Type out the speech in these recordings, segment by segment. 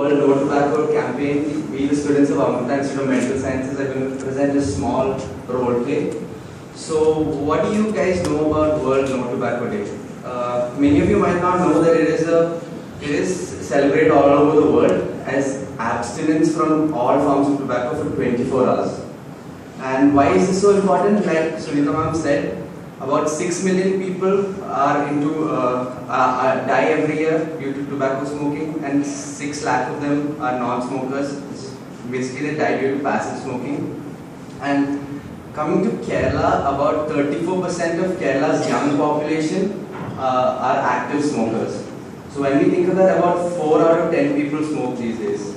World No Tobacco campaign, we the students of Amrita Institute of Medical Sciences are going to present a small role play. So, what do you guys know about World No Tobacco Day? Many of you might not know that it is celebrated all over the world as abstinence from all forms of tobacco for 24 hours. And why is this so important? Like Sunita ma'am said, about 6 million people are die every year due to tobacco smoking, and 6 lakh of them are non-smokers. Basically, they die due to passive smoking. And coming to Kerala, about 34% of Kerala's young population are active smokers. So when we think of that, about 4 out of 10 people smoke these days.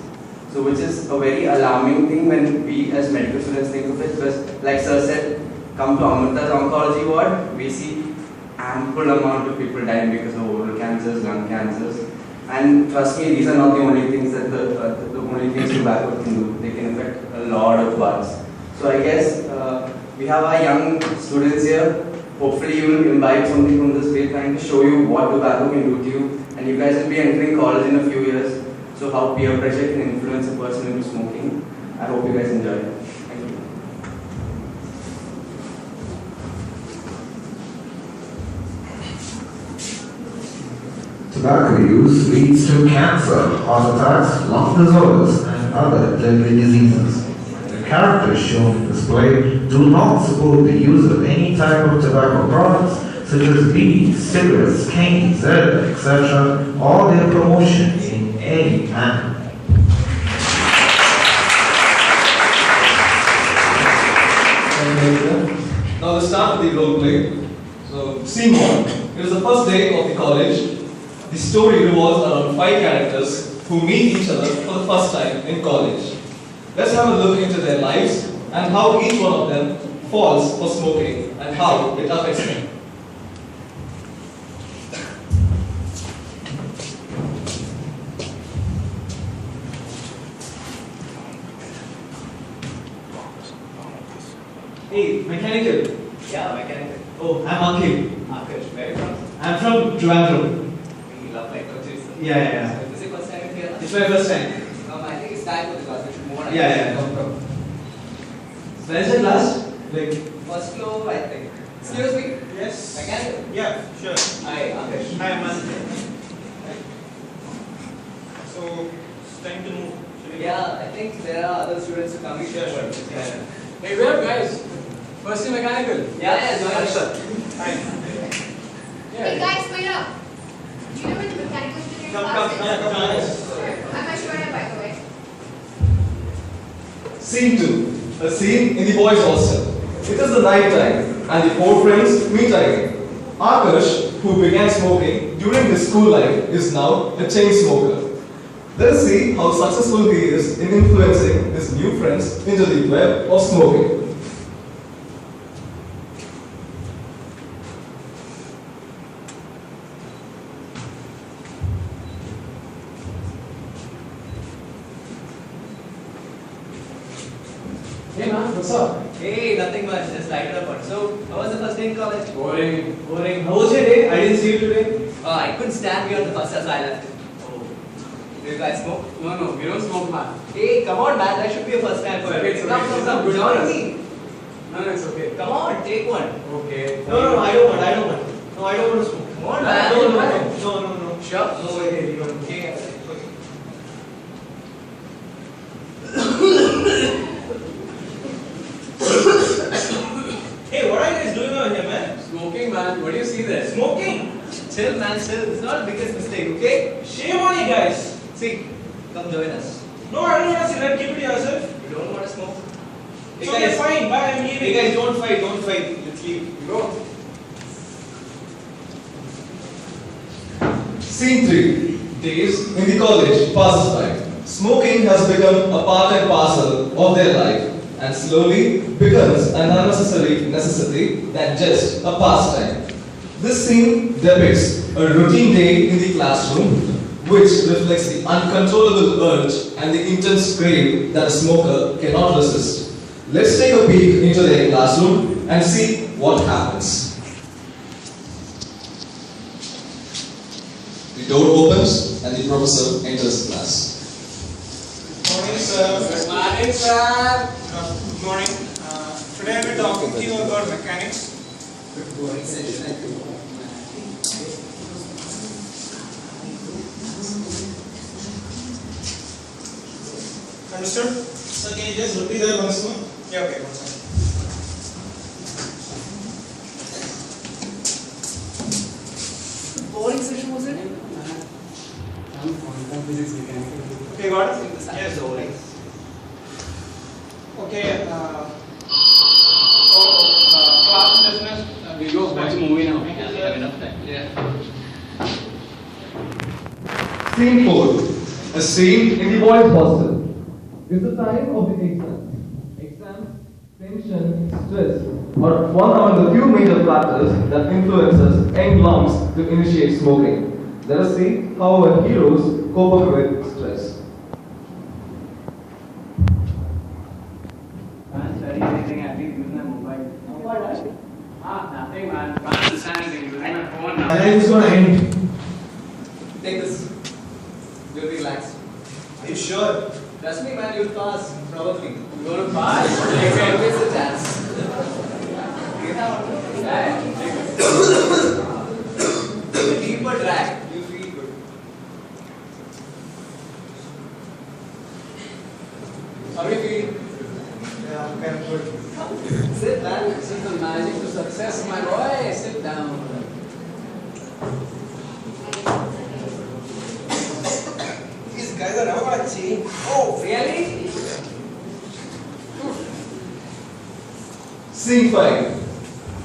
So which is a very alarming thing when we as medical students think of it, because like Sir said, come to Amrita's oncology ward, we see ample amount of people dying because of oral cancers, lung cancers. And trust me, these are not the only things that the only things tobacco can do. They can affect a lot of parts. So I guess we have our young students here. Hopefully you will imbibe something from this day, trying to show you what tobacco can do to you. And you guys will be entering college in a few years. So how peer pressure can influence a person into smoking. I hope you guys enjoy it. Thank you. Tobacco use leads to cancer, heart attacks, lung disorders, and other deadly diseases. The characters shown in display do not support the use of any type of tobacco products such as beads, cigarettes, canes, etc., or their promotion in any manner. Now let's start with the role play. So, scene 1. It is the first day of the college. The story revolves around 5 characters who meet each other for the first time in college. Let's have a look into their lives and how each one of them falls for smoking and how it affects them. Hey, mechanical. Yeah, mechanical. Oh, I'm Ankit. Akash, where are you from? I'm from Trivandrum. We love like countries. Yeah. So, is this your first time here? It's my first time. I think it's time for the class. We should move on. Yeah. Where is the class? Like, First floor, I think. Excuse me. Yes. Mechanical. Yeah, sure. Hi, Akash. Hi, man. So, it's time to move. Should we- Yeah, I think there are other students who are coming. Sure. Yeah. Hey, where up, guys? First year mechanical. Yeah, join us. Hi. Hey guys, wait up! Do you know where the mechanical engineering class is? Yeah, come on. Sure. I'm not sure, by the way. Scene 2. A scene in the boys' hostel. It is the night time and the 4 friends meet again. Akash, who began smoking during his school life, is now a chain smoker. Let us see how successful he is in influencing his new friends into the web of smoking. Hey man, what's up? Hey, nothing much. Just lighted up on. So, how was the first day in college? Boring. how was your day? I didn't see you today. I couldn't stand here on the bus as I left. Oh. Do you guys smoke? No, we don't smoke, man. Hey, come on, man. That should be a first time for It's okay, everyone. it's okay. Come. Good Join for us. me. No, it's okay. Come on, take one. Okay. No, I don't want. No, I don't want to smoke. Come on, No, man. no. Sure. No way. Okay. Hey, what are you guys doing over here, man? Smoking, man. What do you see there? Smoking? Chill, man, chill. It's not the biggest mistake, okay? Shame on you guys. See, come join us. No, I don't want to cigarette. Keep it yourself. You don't want to smoke? It's okay, fine. Bye, I'm leaving. Hey guys, don't fight. Let's leave. Go. Scene 3. Days in the college passes by. Smoking has become a part and parcel of their life and slowly becomes an unnecessary necessity than just a pastime. This scene depicts a routine day in the classroom which reflects the uncontrollable urge and the intense crave that a smoker cannot resist. Let's take a peek into their classroom and see what happens. The door opens and the professor enters class. morning, sir. Good morning, sir. Good morning. Today I will be talking to you about mechanics. Understood? Sir, can you just repeat that once more? Yeah, okay, one second. Boring session was it? Okay, got it? Yes. Okay, class business. We go watch a movie now. Scene 4. A scene in the boys' hostel. It's the time of the exam. Exam, tension, stress are one among the few major factors that influences young lungs to initiate smoking. Let us see how our heroes cope up with stress. Man, study anything, at least use my mobile. What? Nothing, man. Can't understand anything. Using my phone now. And then it's gonna end. Take this. You'll be relaxed. Are you sure? Trust me, man, you'll pass. Probably. You going to pass? There's always a chance. Yeah, take this. A deeper drag. You feel good. How do you feel? Yeah, I'm kind of good. Sit, man. This is the magic to success, my boy. Sit down. These guys are never gonna change. Oh, really? Scene 5.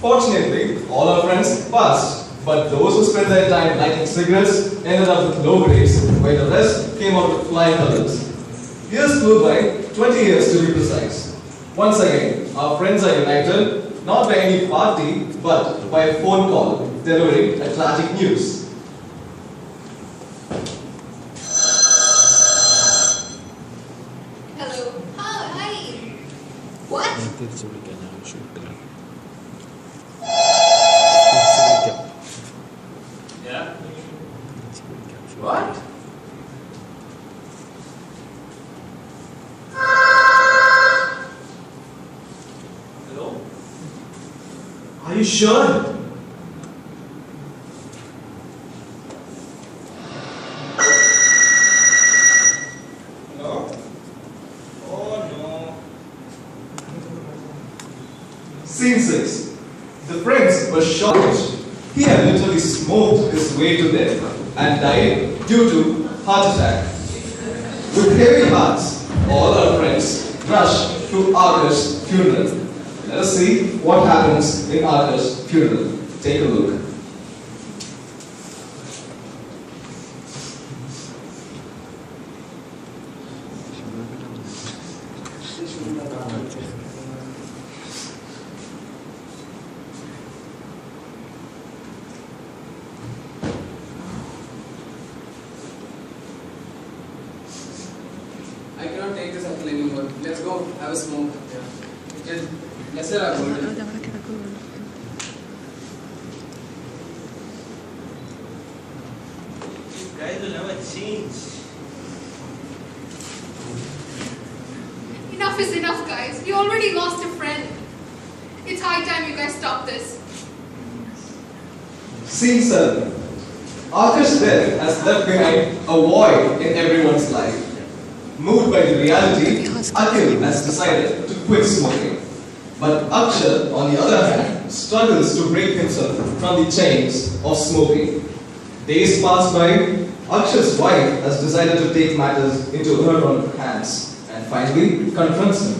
Fortunately, all our friends passed, but those who spent their time lighting cigarettes ended up with low grades, while the rest came out with flying colors. Years flew by, 20 years to be precise. Once again, our friends are united, not by any party, but by a phone call, delivering a tragic news. Hello. Hi. What? Yeah? What? Hello? Are you sure? Hello? Oh no. Scene 6. The friends were shocked. He had literally smoked his way to death and died due to heart attack. With heavy hearts, all our friends rushed to Akash funeral. Let us see what happens in Akash funeral. Take a look. I cannot take this apple anymore. Let's go have a smoke. Just, let's let our go. These guys will never change. Enough is enough, guys. We already lost a friend. It's high time you guys stop this. Scene 7. Akash's death has left behind a void in everyone's life. Moved by the reality, Akhil has decided to quit smoking. But Akshat, on the other hand, struggles to break himself from the chains of smoking. Days pass by, Akshat's wife has decided to take matters into her own hands and finally confronts him.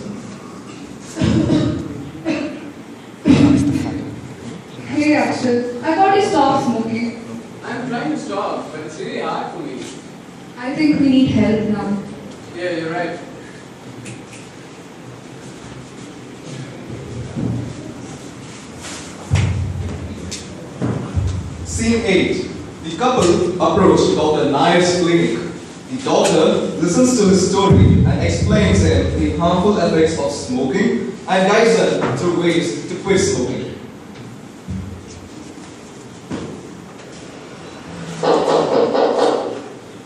Hey Akshat, I thought you stopped smoking. I'm trying to stop, but it's really hard for me. I think we need help now. Yeah, you're right. Scene 8. The couple approach Dr. Nair's clinic. The doctor listens to his story and explains him the harmful effects of smoking and guides them through ways to quit smoking.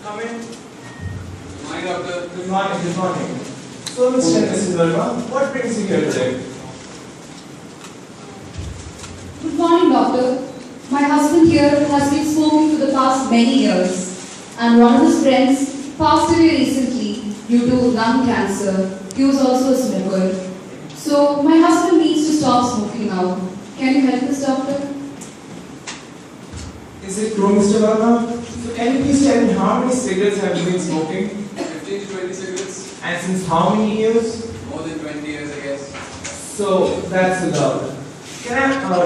Come in. My God, doctor. Good morning, good morning. So, Mr. and Mrs. Verma, what brings you here today? Good morning, doctor. My husband here has been smoking for the past many years, and one of his friends passed away recently due to lung cancer. He was also a smoker. So, my husband needs to stop smoking now. Can you help this, doctor? Is it true, Mr. Verma? So, can you please tell me how many cigarettes have you been smoking? 15 to 20 cigarettes. And since how many years? More than 20 years, I guess. So, that's a lot.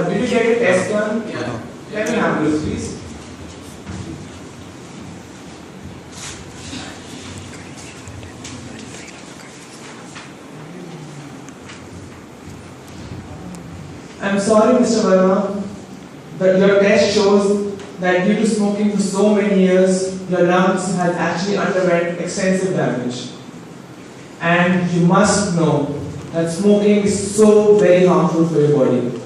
Did you get a test done? Yeah. Let me have this, please. I'm sorry, Mr. Verma, but your test shows that due to smoking for so many years, your lungs has actually underwent extensive damage. And you must know that smoking is so very harmful for your body.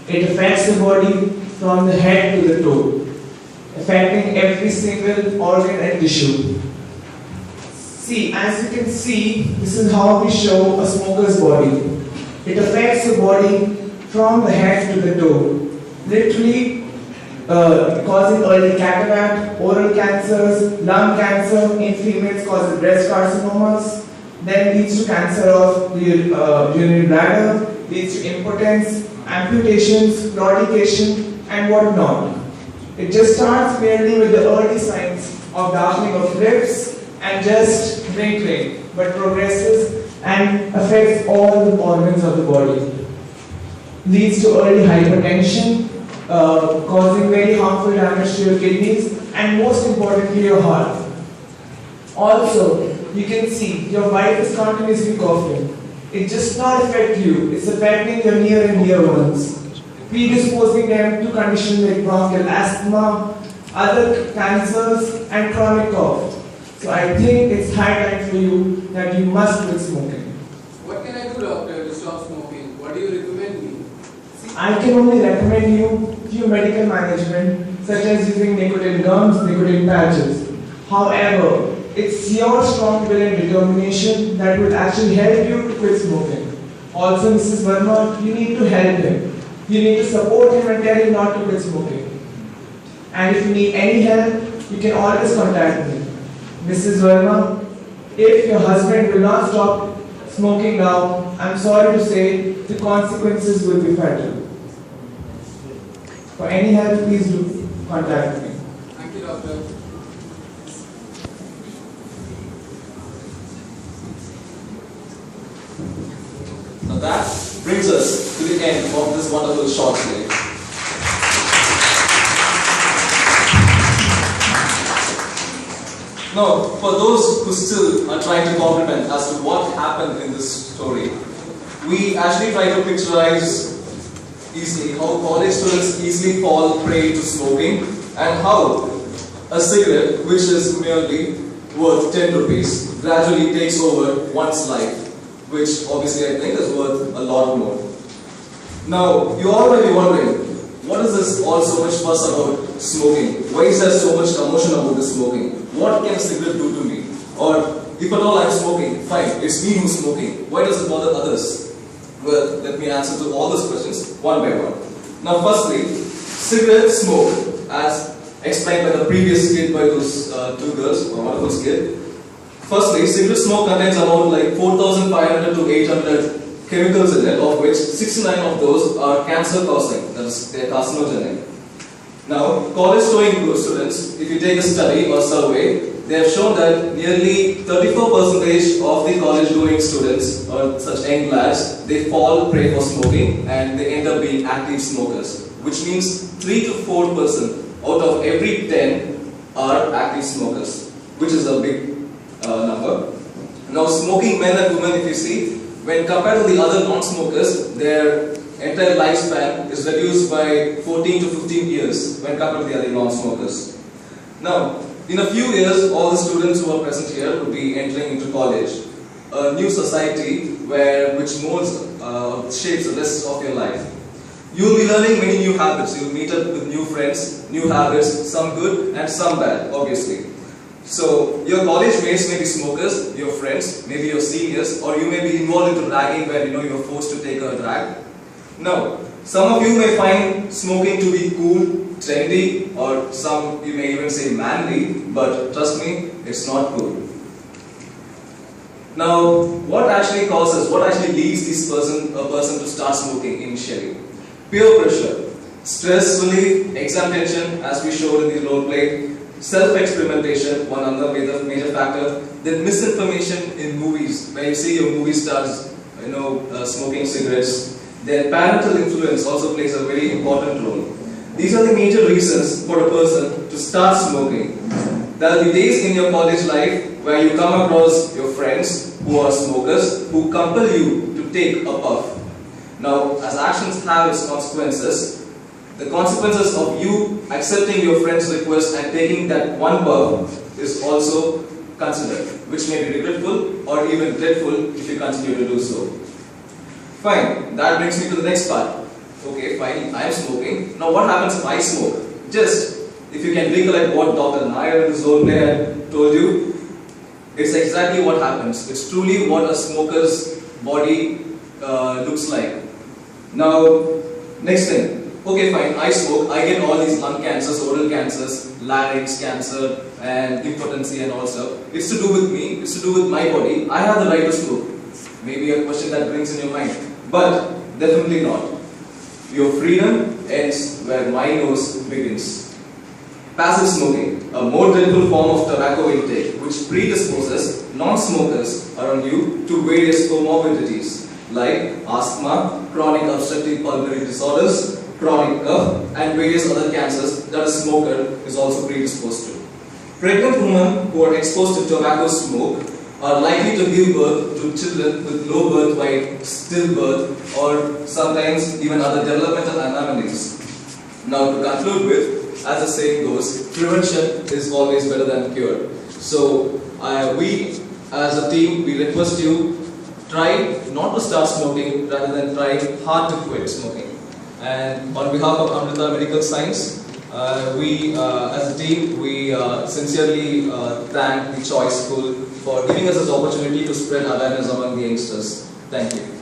It affects the body from the head to the toe, affecting every single organ and tissue. See, as you can see, this is how we show a smoker's body. It affects the body from the head to the toe, literally causing early cataract, oral cancers, lung cancer, in females causes breast carcinomas, then leads to cancer of the urinary bladder, leads to impotence, amputations, claudication, and whatnot. It just starts merely with the early signs of darkening of lips and just wrinkling, but progresses and affects all the organs of the body. Leads to early hypertension, causing very harmful damage to your kidneys, and most importantly, your heart. Also, you can see your wife is continuously coughing. It just not affect you, it's affecting your near and dear ones, predisposing them to conditions like bronchial asthma, other cancers, and chronic cough. So I think it's high time for you that you must quit smoking. What can I do, doctor, to stop smoking? What do you recommend me? I can only recommend you few medical management such as using nicotine gums, nicotine patches. However, it's your strong will and determination that will actually help you to quit smoking. Also, Mrs. Verma, you need to help him. You need to support him and tell him not to quit smoking. And if you need any help, you can always contact me. Mrs. Verma, if your husband will not stop smoking now, I'm sorry to say the consequences will be fatal. For any help, please do contact me. Thank you, doctor. Now that brings us to the end of this wonderful short play. Now, for those who still are trying to comprehend as to what happened in this story, we actually try to picturize easily how college students easily fall prey to smoking and how a cigarette, which is merely worth 10 rupees, gradually takes over one's life, which obviously I think is worth a lot more. Now, you all might be wondering, what is this all so much fuss about smoking? Why is there so much commotion about this smoking? What can a cigarette do to me? Or, if at all I'm smoking, fine, it's me who's smoking. Why does it bother others? Well, let me answer to all those questions one by one. Now, firstly, cigarette smoke, as explained by the previous skit by those two girls, or one of those kids. Firstly, cigarette smoke contains about like 4,500 to 800 chemicals in it, of which 69 of those are cancer causing, that is, they are carcinogenic. Now, college going students, if you take a study or survey, they have shown that nearly 34% of the college going students, or such young lads, they fall prey for smoking and they end up being active smokers, which means 3 to 4% out of every 10 are active smokers, which is a big number. Now, smoking men and women, if you see, when compared to the other non-smokers, their entire lifespan is reduced by 14 to 15 years when compared to the other non-smokers. Now, in a few years, all the students who are present here would be entering into college, a new society which molds, shapes the rest of your life. You will be learning many new habits. You will meet up with new friends, new habits, some good and some bad, obviously. So your college mates may be smokers, your friends, maybe your seniors, or you may be involved into ragging where you're forced to take a drag. Now, some of you may find smoking to be cool, trendy, or some you may even say manly, but trust me, it's not cool. Now, what actually leads a person to start smoking initially? Peer pressure, stressfully, exam tension, as we showed in the role play, self-experimentation, one other major factor, then misinformation in movies, where you see your movie stars, smoking cigarettes. Then parental influence also plays a very important role. These are the major reasons for a person to start smoking. There will be days in your college life where you come across your friends who are smokers who compel you to take a puff. Now, as actions have its consequences, the consequences of you accepting your friend's request and taking that one puff is also considered, which may be regretful or even dreadful if you continue to do so. Fine, that brings me to the next part. Okay, fine, I am smoking. Now what happens if I smoke? Just, if you can recollect what Dr. Nair in his role play had told you, it's exactly what happens. It's truly what a smoker's body looks like. Now, next thing. Okay, fine, I smoke, I get all these lung cancers, oral cancers, larynx cancer, and impotency and all stuff. It's to do with me, it's to do with my body. I have the right to smoke. Maybe a question that brings in your mind. But definitely not. Your freedom ends where my nose begins. Passive smoking, a more dreadful form of tobacco intake which predisposes non-smokers around you to various comorbidities like asthma, chronic obstructive pulmonary disorders, chronic cough, and various other cancers that a smoker is also predisposed to. Pregnant women who are exposed to tobacco smoke are likely to give birth to children with low birth weight, stillbirth, or sometimes even other developmental anomalies. Now, to conclude with, as the saying goes, prevention is always better than cure. So, we as a team, we request you try not to start smoking rather than try hard to quit smoking. And on behalf of Amrita Medical Science, we as a team, we sincerely thank the Choice School for giving us this opportunity to spread awareness among the youngsters. Thank you.